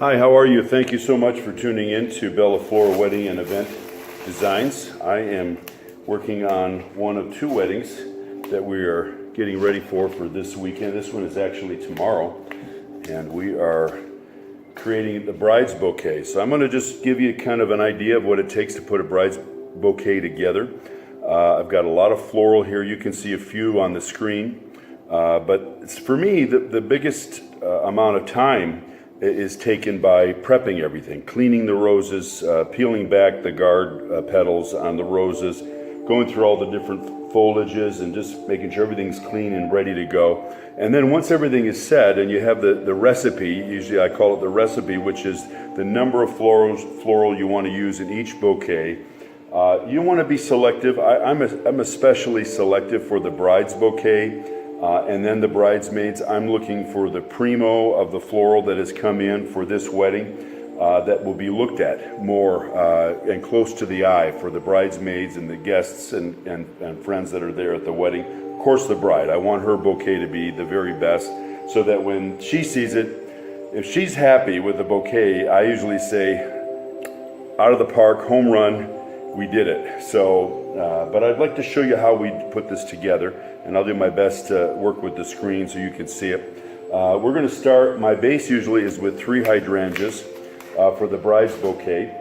Hi, how are you? Thank you so much for tuning in to Bella Flora Wedding and Event Designs. I am working on one of two weddings that we are getting ready for this weekend. This one is actually tomorrow, and we are creating the bride's bouquet. So I'm going to just give you kind of an idea of what it takes to put a bride's bouquet together. I've got a lot of floral here. You can see a few on the screen, but it's, for me, the biggest amount of time is taken by prepping everything, cleaning the roses, peeling back the guard petals on the roses, going through all the different foliages and just making sure everything's clean and ready to go. And then once everything is set and you have the recipe, usually I call it the recipe, which is the number of floral you want to use in each bouquet. You want to be selective. I'm especially selective for the bride's bouquet. And then the bridesmaids, I'm looking for the primo of the floral that has come in for this wedding that will be looked at more and close to the eye for the bridesmaids and the guests and friends that are there at the wedding. Of course, the bride, I want her bouquet to be the very best so that when she sees it, if she's happy with the bouquet, I usually say, out of the park, home run, we did it. So, but I'd like to show you how we put this together, and I'll do my best to work with the screen so you can see it. We're going to start, my base usually is with 3 hydrangeas for the bride's bouquet,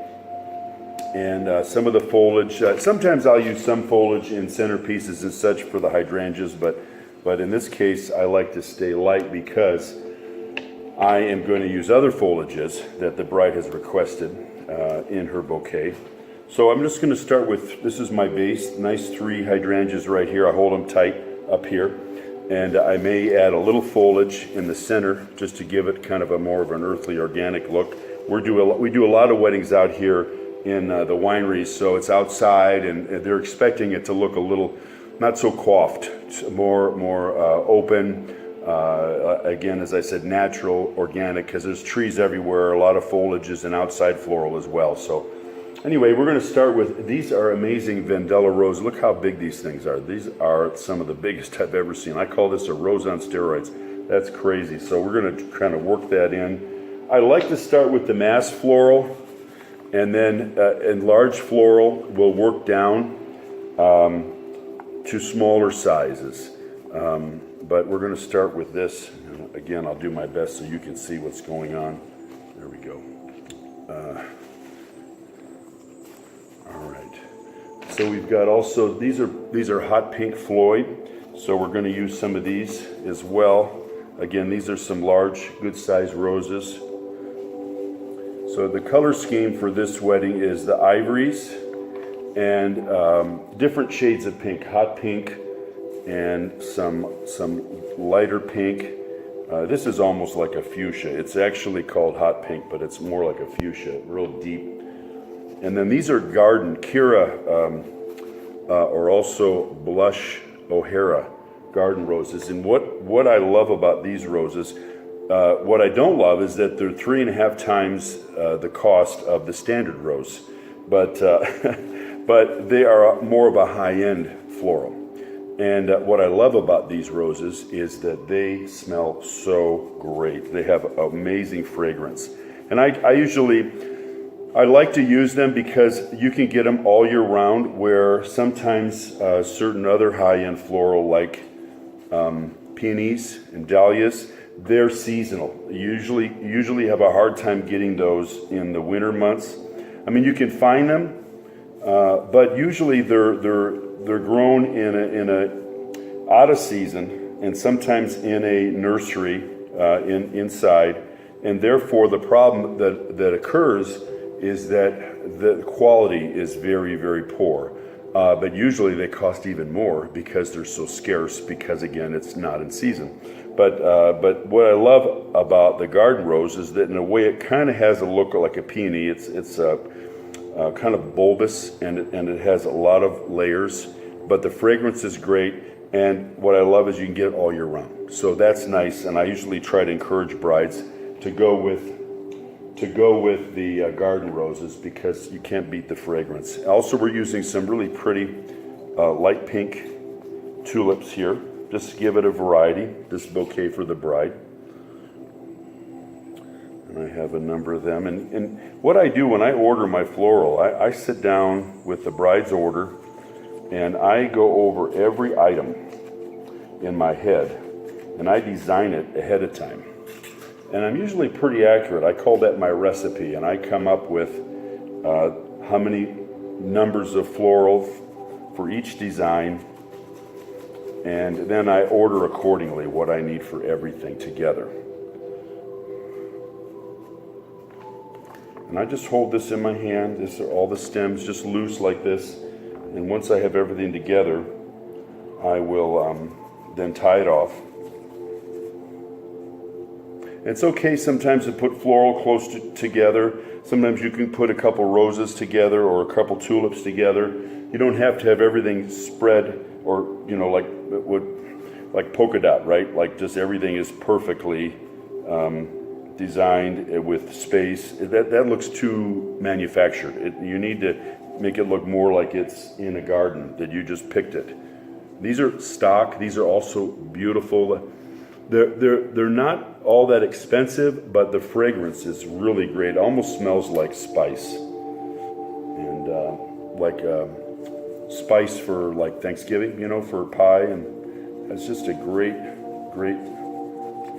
and some of the foliage. Sometimes I'll use some foliage in centerpieces and such for the hydrangeas, but in this case I like to stay light because I am going to use other foliages that the bride has requested in her bouquet. So I'm just going to start with, this is my base, nice 3 hydrangeas right here. I hold them tight up here, and I may add a little foliage in the center just to give it kind of a more of an earthly, organic look. We do a lot of weddings out here in the wineries, so it's outside, and they're expecting it to look a little not so coiffed, more open. Again, as I said, natural, organic, because there's trees everywhere, a lot of foliages and outside floral as well. So anyway, we're going to start with, these are amazing Vendella roses. Look how big these things are. These are some of the biggest I've ever seen. I call this a rose on steroids. That's crazy. So we're going to kind of work that in. I like to start with the mass floral, and then in large floral, we'll work down to smaller sizes. But we're going to start with this. Again, I'll do my best so you can see what's going on. There we go. All right. So we've got also, these are hot pink Floyd. So we're going to use some of these as well. Again, these are some large, good sized roses. So the color scheme for this wedding is the ivories and different shades of pink, hot pink and some lighter pink. This is almost like a fuchsia. It's actually called hot pink, but it's more like a fuchsia, real deep. And then these are garden, Kira, or also blush O'Hara garden roses. And what I love about these roses, what I don't love is that they're 3.5 times the cost of the standard rose, but but they are more of a high-end floral. And what I love about these roses is that they smell so great. They have amazing fragrance, and I like to use them because you can get them all year round, where sometimes certain other high-end floral like peonies and dahlias, they're seasonal. You usually have a hard time getting those in the winter months. I mean, you can find them, but usually they're grown in a out of season, and sometimes in a nursery inside, and therefore the problem that occurs is that the quality is very, very poor. But usually they cost even more because they're so scarce, because again, it's not in season. But what I love about the garden rose is that in a way it kind of has a look like a peony. It's kind of bulbous, and it has a lot of layers, but the fragrance is great. And what I love is you can get it all year round. So that's nice, and I usually try to encourage brides to go with the garden roses because you can't beat the fragrance. Also, we're using some really pretty light pink tulips here, just to give it a variety, this bouquet for the bride. And I have a number of them. And what I do when I order my floral, I sit down with the bride's order and I go over every item in my head and I design it ahead of time. And I'm usually pretty accurate. I call that my recipe, and I come up with how many numbers of floral for each design, and then I order accordingly what I need for everything together. And I just hold this in my hand. These are all the stems just loose like this. And once I have everything together, I will then tie it off. It's okay sometimes to put floral close together. Sometimes you can put a couple roses together or a couple tulips together. You don't have to have everything spread or, you know, like polka dot, right? Like just everything is perfectly designed with space. That looks too manufactured. You need to make it look more like it's in a garden, that you just picked it. These are stock. These are also beautiful. They're not all that expensive, but the fragrance is really great. It almost smells like spice, and like spice for like Thanksgiving, you know, for pie, and it's just a great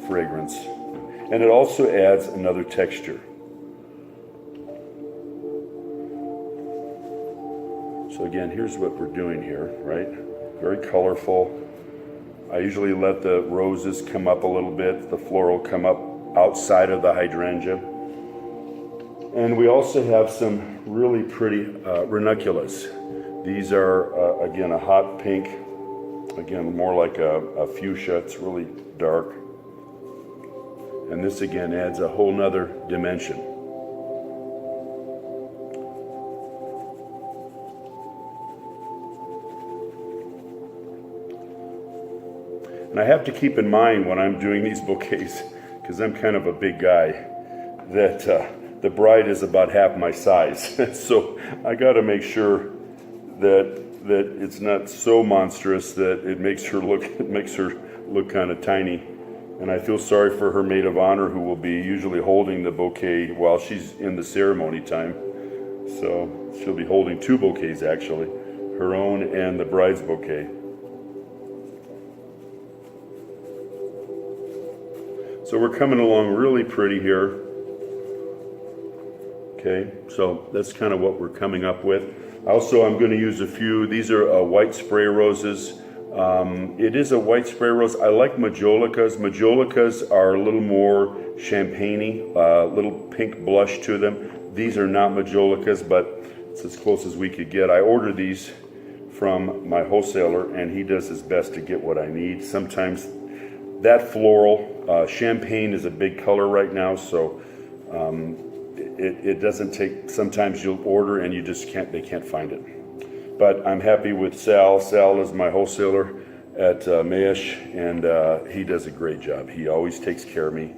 fragrance. And it also adds another texture. So again, here's what we're doing here, right? Very colorful. I usually let the roses come up a little bit, the floral come up outside of the hydrangea. And we also have some really pretty ranunculus. These are, again, a hot pink, again, more like a fuchsia. It's really dark. And this, again, adds a whole nother dimension. And I have to keep in mind when I'm doing these bouquets, because I'm kind of a big guy, that the bride is about half my size. So I got to make sure that it's not so monstrous that it makes her look kind of tiny. And I feel sorry for her maid of honor, who will be usually holding the bouquet while she's in the ceremony time. So she'll be holding two bouquets actually, her own and the bride's bouquet. So we're coming along really pretty here. Okay, so that's kind of what we're coming up with. Also, I'm going to use a few. These are white spray roses. It is a white spray rose. I like majolicas. Majolicas are a little more champagne-y, little pink blush to them. These are not majolicas, but it's as close as we could get. I ordered these from my wholesaler, and he does his best to get what I need. Sometimes that floral, champagne is a big color right now, so it doesn't take, sometimes you'll order and you just can't, they can't find it. But I'm happy with Sal. Sal is my wholesaler at Maesh, and he does a great job. He always takes care of me.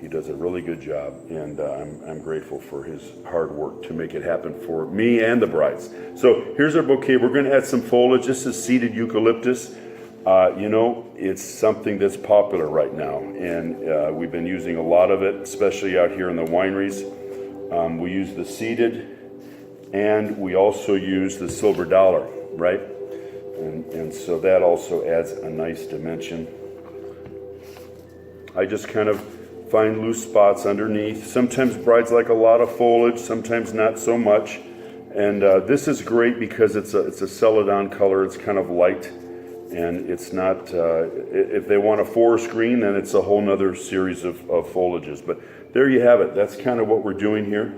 He does a really good job, and I'm grateful for his hard work to make it happen for me and the brides. So here's our bouquet. We're going to add some foliage. This is seeded eucalyptus. You know, it's something that's popular right now, and we've been using a lot of it, especially out here in the wineries. We use the seeded, and we also use the silver dollar, right? And so that also adds a nice dimension. I just kind of find loose spots underneath. Sometimes brides like a lot of foliage, sometimes not so much. And this is great because it's a celadon color. It's kind of light, and it's not, if they want a forest green, then it's a whole nother series of foliages. But there you have it. That's kind of what we're doing here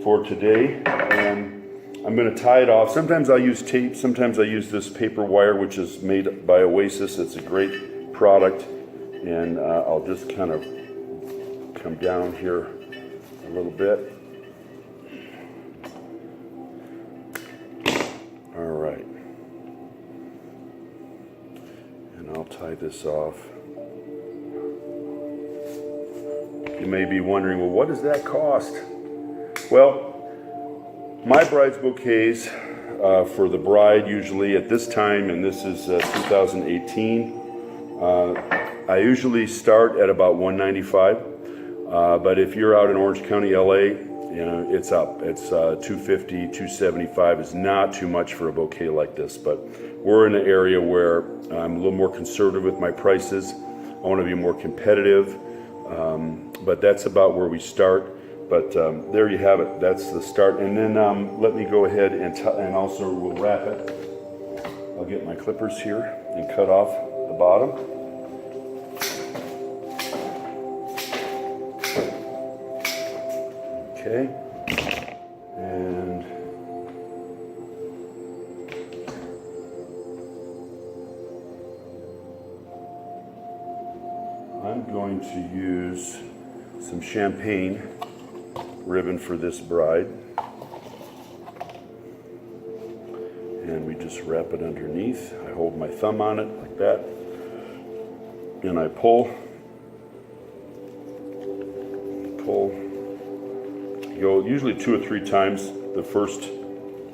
for today. And I'm going to tie it off. Sometimes I'll use tape. Sometimes I use this paper wire, which is made by Oasis. It's a great product. And I'll just kind of come down here a little bit. All right. And I'll tie this off. You may be wondering, well, what does that cost? Well, my bride's bouquets for the bride usually at this time, and this is 2018, I usually start at about $195. But if you're out in Orange County, LA, you know, it's up. It's $250, $275 is not too much for a bouquet like this. But we're in an area where I'm a little more conservative with my prices. I want to be more competitive. But that's about where we start. But there you have it. That's the start. And then let me go ahead and also we'll wrap it. I'll get my clippers here and cut off the bottom. Okay. And I'm going to use some champagne ribbon for this bride. And we just wrap it underneath. I hold my thumb on it like that. And I pull. Go usually 2 or 3 times the first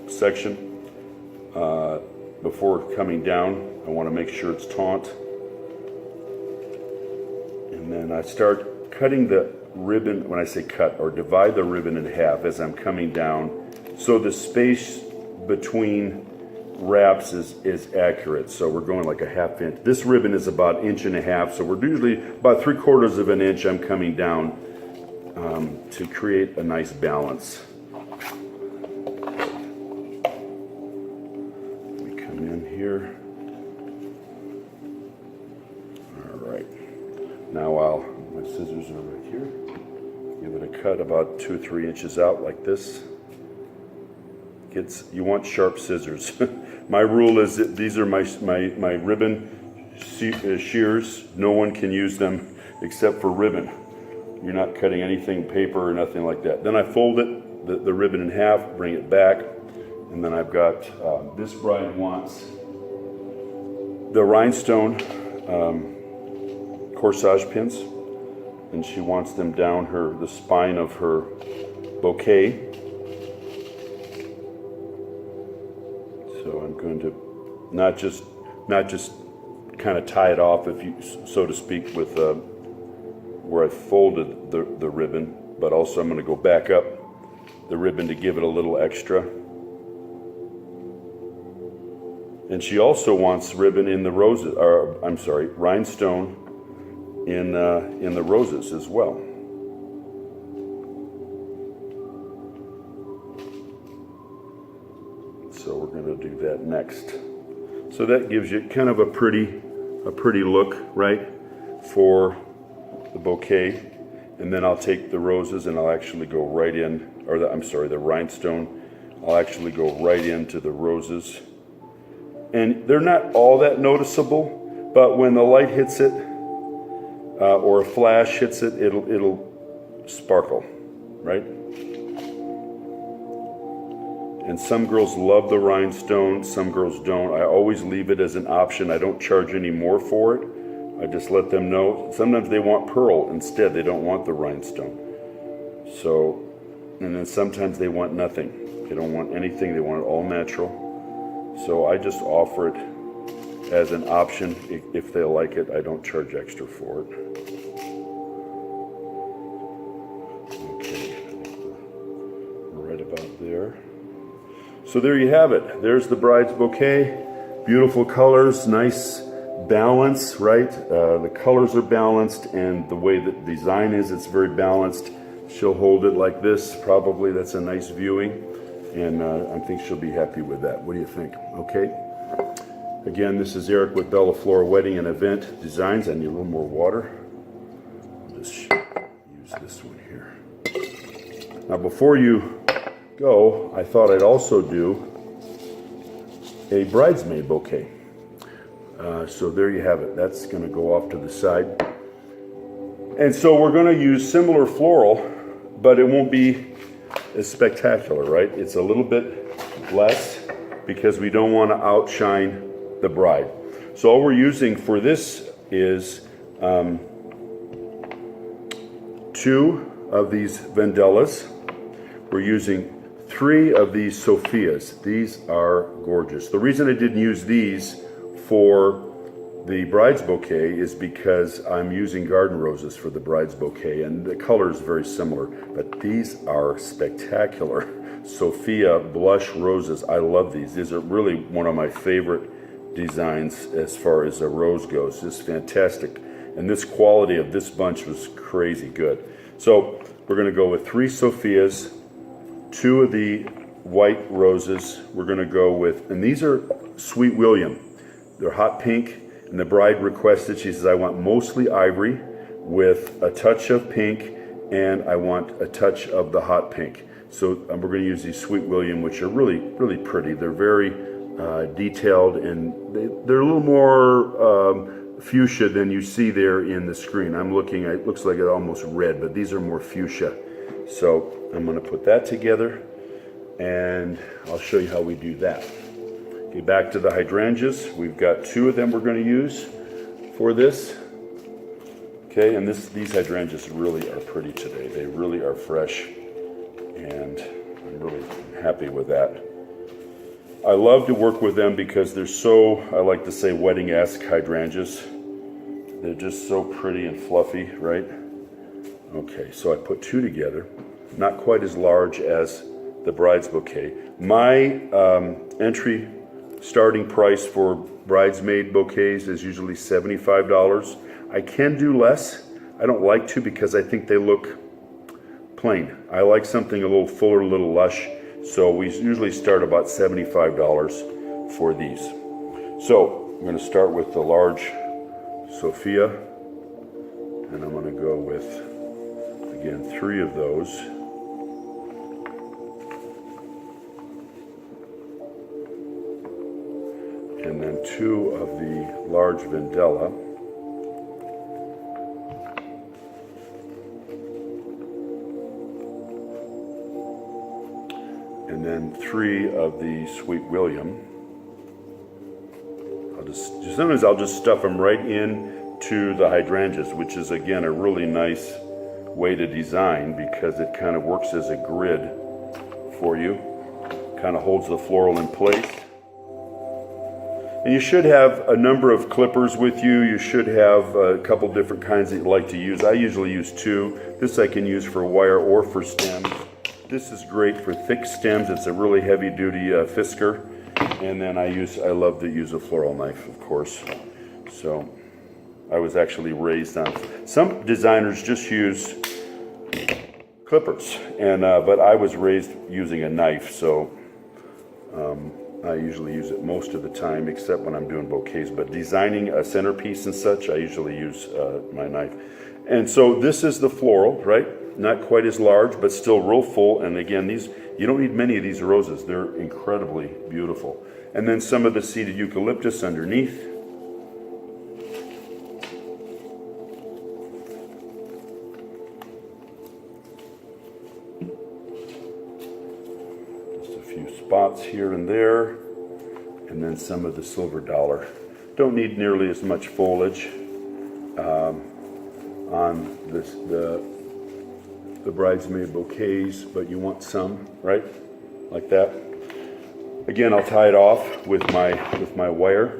section before coming down. I want to make sure it's taut. And then I start cutting the ribbon, when I say cut, or divide the ribbon in half as I'm coming down, so the space between wraps is accurate. So we're going like a ½ inch. This ribbon is about 1.5 inches, so we're usually about 3/4 of an inch I'm coming down to create a nice balance. We come in here. All right. Now my scissors are right here. Give it a cut about 2 or 3 inches out like this. You want sharp scissors. My rule is that these are my ribbon shears. No one can use them except for ribbon. You're not cutting anything, paper or nothing like that. Then I fold it, the ribbon in half, bring it back, and then I've got, this bride wants the rhinestone corsage pins, and she wants them down the spine of her bouquet. So I'm going to not just kind of tie it off, if you so to speak, with where I folded the ribbon, but also I'm going to go back up the ribbon to give it a little extra. And she also wants ribbon in the roses, or I'm sorry, rhinestone in the roses as well. So we're going to do that next. So that gives you kind of a pretty look, right, for the bouquet. And then I'll take the roses and I'll actually go right in, or the rhinestone, I'll actually go right into the roses. And they're not all that noticeable, but when the light hits it, or a flash hits it, it'll sparkle, right? And some girls love the rhinestone, some girls don't. I always leave it as an option. I don't charge any more for it. I just let them know. Sometimes they want pearl instead. They don't want the rhinestone. So, and then sometimes they want nothing. They don't want anything. They want it all natural. So I just offer it as an option. If they like it, I don't charge extra for it. Okay, right about there. So there you have it. There's the bride's bouquet. Beautiful colors, nice balance, right? The colors are balanced, and the way the design is, it's very balanced. She'll hold it like this, probably. That's a nice viewing, and I think she'll be happy with that. What do you think? Okay. Again, this is Eric with Flora Wedding and Event Designs. I need a little more water. I'll just use this one here. Now, before you go, I thought I'd also do a bridesmaid bouquet. So there you have it. That's going to go off to the side. And so we're going to use similar floral, but it won't be as spectacular, right? It's a little bit less because we don't want to outshine the bride. So all we're using for this is 2 of these Vandellas. We're using 3 of these Sophias. These are gorgeous. The reason I didn't use these for the bride's bouquet is because I'm using garden roses for the bride's bouquet, and the color is very similar, but these are spectacular. Sophia blush roses, I love these. These are really one of my favorite designs as far as a rose goes. This is fantastic, and this quality of this bunch was crazy good. So we're gonna go with 3 Sophias, 2 of the white roses. We're gonna go with, and these are Sweet William. They're hot pink. And the bride requested, she says, I want mostly ivory with a touch of pink, and I want a touch of the hot pink. So we're going to use these Sweet William, which are really, really pretty. They're very detailed, and they're a little more fuchsia than you see there in the screen. I'm looking, it looks like it's almost red, but these are more fuchsia. So I'm going to put that together, and I'll show you how we do that. Okay, back to the hydrangeas. We've got 2 of them we're going to use for this. Okay, and these hydrangeas really are pretty today. They really are fresh, and I'm really happy with that. I love to work with them because they're so, I like to say, wedding-esque hydrangeas. They're just so pretty and fluffy, right? Okay, so I put 2 together. Not quite as large as the bride's bouquet. My entry starting price for bridesmaid bouquets is usually $75. I can do less. I don't like to because I think they look plain. I like something a little fuller, a little lush. So we usually start about $75 for these. So I'm going to start with the large Sophia, and I'm going to go with, again, 3 of those. And then 2 of the large Vendella. And then 3 of the Sweet William. Sometimes I'll just stuff them right in to the hydrangeas, which is again a really nice way to design because it kind of works as a grid for you. Kind of holds the floral in place. And you should have a number of clippers with you. You should have a couple different kinds that you like to use. I usually use 2. This I can use for wire or for stems. This is great for thick stems. It's a really heavy duty fisker. And then I love to use a floral knife, of course. So I was actually raised on, some designers just use clippers, and but I was raised using a knife, so I usually use it most of the time, except when I'm doing bouquets. But designing a centerpiece and such, I usually use my knife. And so this is the floral, right? Not quite as large, but still real full. And again, you don't need many of these roses. They're incredibly beautiful. And then some of the seeded eucalyptus underneath. Just a few spots here and there. And then some of the silver dollar. Don't need nearly as much foliage on the bridesmaid bouquets, but you want some, right? Like that. Again, I'll tie it off with my wire.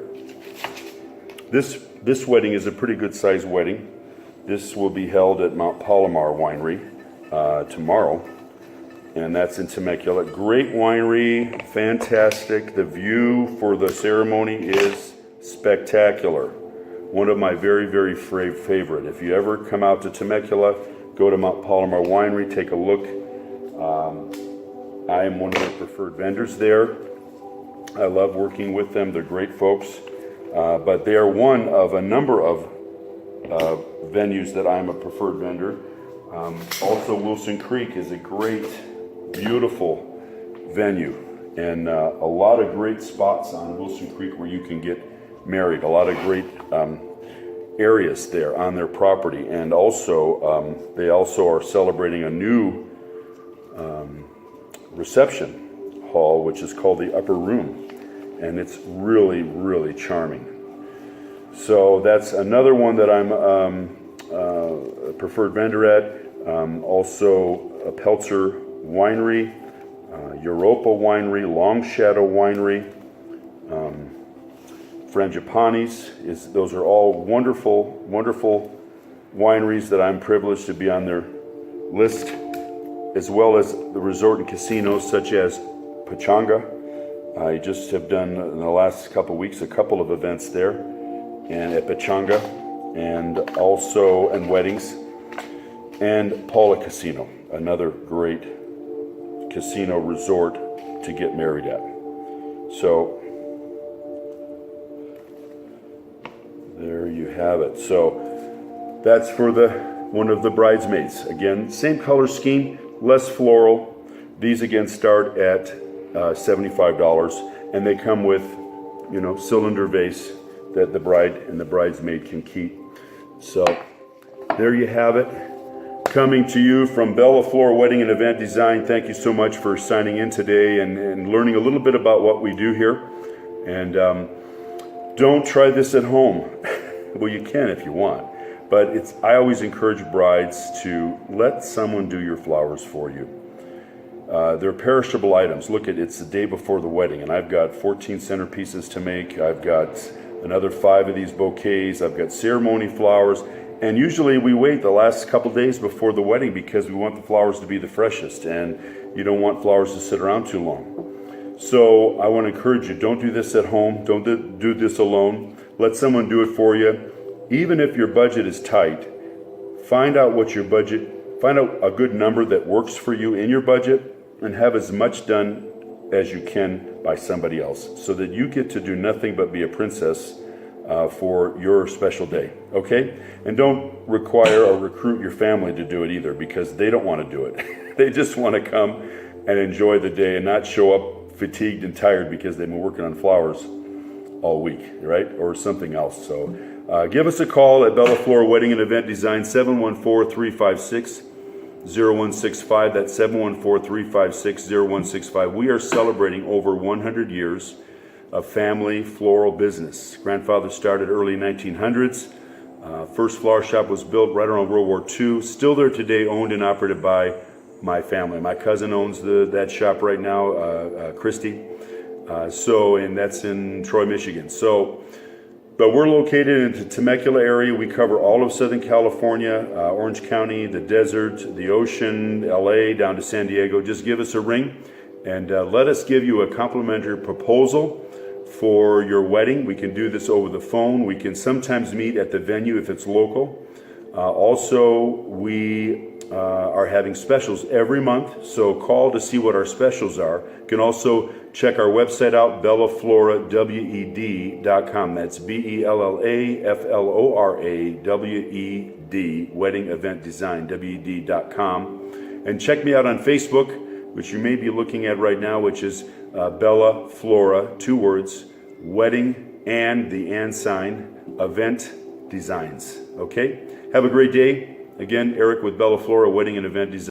This wedding is a pretty good sized wedding. This will be held at Mount Palomar Winery tomorrow, and that's in Temecula. Great winery, fantastic. The view for the ceremony is spectacular. One of my very, very favorite. If you ever come out to Temecula, go to Mount Palomar Winery, take a look. I am one of their preferred vendors there. I love working with them. They're great folks. But they are one of a number of venues that I'm a preferred vendor. Also, Wilson Creek is a great, beautiful venue. And a lot of great spots on Wilson Creek where you can get married. A lot of great areas there on their property. And also, they also are celebrating a new reception hall, which is called the Upper Room, and it's really, really charming. So that's another one that I'm a preferred vendor at. Also a Peltzer Winery, Europa Winery, Long Shadow Winery, Frangipanis. Those are all wonderful, wonderful wineries that I'm privileged to be on their list, as well as the resort and casinos such as Pechanga. I just have done in the last couple of weeks a couple of events there and at Pechanga, and also and weddings, and Paula Casino, another great casino resort to get married at. So there you have it. So that's for one of the bridesmaids. Again, same color scheme, less floral. These again start at $75, and they come with, cylinder vase that the bride and the bridesmaid can keep. So there you have it. Coming to you from Bella Flora Wedding and Event Design. Thank you so much for signing in today and learning a little bit about what we do here. And don't try this at home. Well, you can if you want, but I always encourage brides to let someone do your flowers for you. They're perishable items. Look, it's the day before the wedding, and I've got 14 centerpieces to make. I've got another 5 of these bouquets. I've got ceremony flowers. And usually we wait the last couple days before the wedding because we want the flowers to be the freshest, and you don't want flowers to sit around too long. So I want to encourage you, don't do this at home. Don't do this alone. Let someone do it for you. Even if your budget is tight, find out a good number that works for you in your budget, and have as much done as you can by somebody else, so that you get to do nothing but be a princess for your special day, okay? And don't require or recruit your family to do it either, because they don't want to do it. They just want to come and enjoy the day and not show up fatigued and tired because they've been working on flowers all week, right? Or something else. So give us a call at Bella Flora Wedding and Event Design, 714-356-0165. That's 714-356-0165. We are celebrating over 100 years of family floral business. Grandfather started early 1900s. First flower shop was built right around World War II. Still there today, owned and operated by my family. My cousin owns that shop right now, Christy. And that's in Troy, Michigan. But we're located in the Temecula area. We cover all of Southern California, Orange County, the desert, the ocean, LA, down to San Diego. Just give us a ring and let us give you a complimentary proposal for your wedding. We can do this over the phone. We can sometimes meet at the venue if it's local. Also, we are having specials every month, so call to see what our specials are. You can also check our website out, BellaFloraWED.com. That's BellaFloraWED, Wedding Event Design, WED.com. And check me out on Facebook, which you may be looking at right now, which is Bella Flora, 2 words, Wedding and the and sign, Event Designs. Okay? Have a great day. Again, Eric with Bella Flora Wedding and Event Design.